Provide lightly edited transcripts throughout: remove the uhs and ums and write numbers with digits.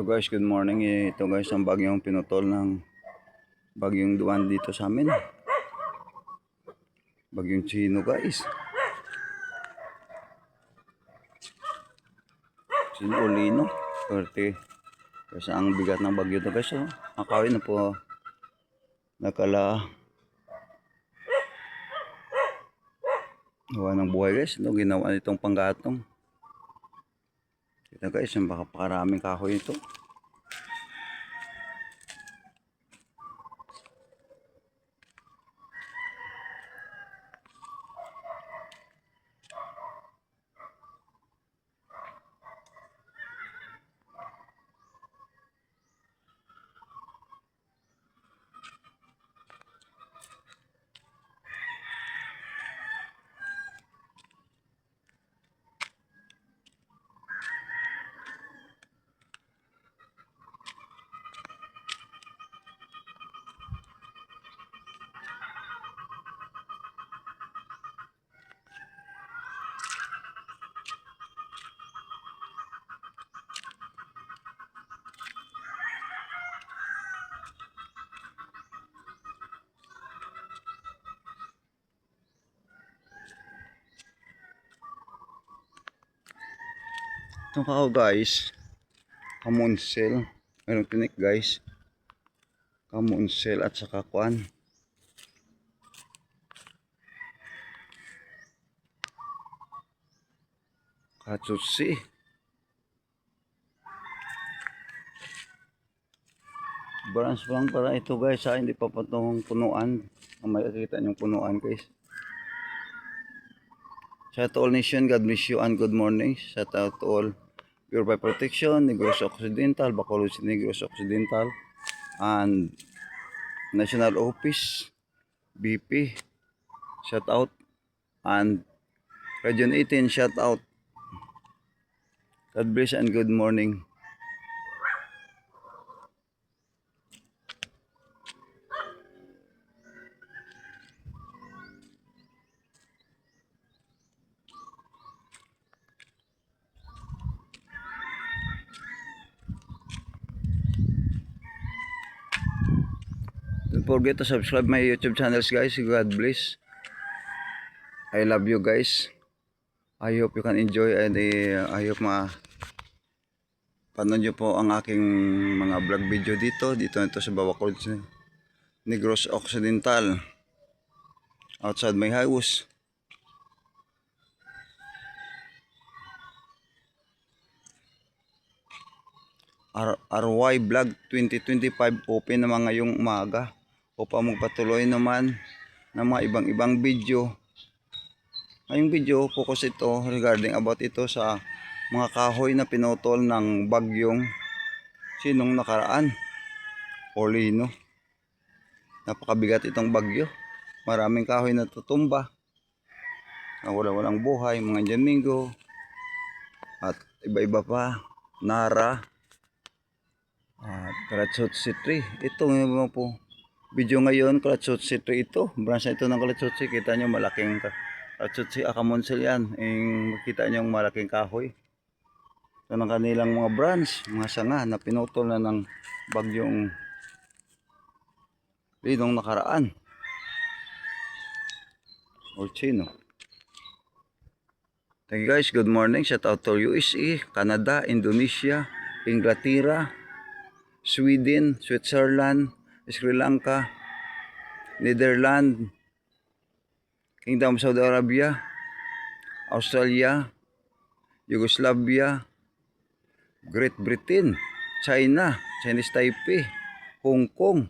So guys, good morning. Ito guys ang bagyong pinutol ng bagyong Duwan dito sa amin. Bagyong Chino guys. Chino o Lino. Swerte. Kasi ang bigat ng bagyo to guys. Oh. Akawin na po. Nakala. Gawa ng buhay guys. Ito ginawa nitong panggatong. Ito guys, baka pakaraming kahoy ito. Itong kakao guys, kamunsel, mayroong tinik guys, kamunsel at saka kuan, katsutsi. Branch lang para ito guys, hindi pa patong punuan. Makikita niyong punuan guys. Shout out all nation, God bless you and good morning. Shout out to all Pure by Protection, Negros Occidental, Bacolod Negros Occidental, and National Office, BP, shout out, and Region 18, shout out. God bless and good morning. Don't forget to subscribe my YouTube channels guys. God bless. I love you guys. I hope you can enjoy and I hope panood nyo po ang aking mga vlog video dito nito sa Bacolod Negros Occidental, outside my house. RY Vlog 2025 open naman ngayong umaga upang magpatuloy naman ng mga ibang video. Ngayong video focus ito regarding about ito sa mga kahoy na pinutol ng bagyong Sinong nakaraan o Lino. Napakabigat itong bagyo. Maraming kahoy na tutumba. Walang buhay, mga Jamingo at iba-iba pa, Nara at Kalatsutsi tree. Ito nga po video ngayon, Kalatsutsi tree ito. Branch ito ng Kalatsutsi. Kita nyo malaking Kalatsutsi Akamonsel yan. Makita nyo malaking kahoy. Ito ng kanilang mga branch, mga sanga na pinutol na ng bagyong Linong nakaraan o Chino. Thank you guys, good morning. Shout out to USA, Canada, Indonesia, Inglaterra, Sweden, Switzerland, Sri Lanka, Netherlands, Kingdom of Saudi Arabia, Australia, Yugoslavia, Great Britain, China, Chinese Taipei, Hong Kong,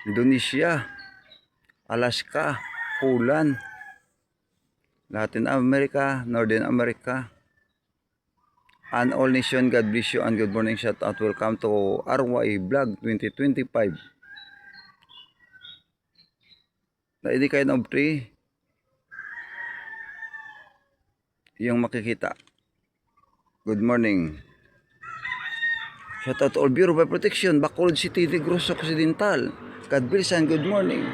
Indonesia, Alaska, Poland, Latin America, Northern America, and all nation. God bless you and good morning. Shout out, welcome to RY Vlog 2025. Naili kayo ng tree yung makikita. Good morning. Shout out to all Bureau by Protection, Bacolod City, Negros Occidental. God bless and good morning.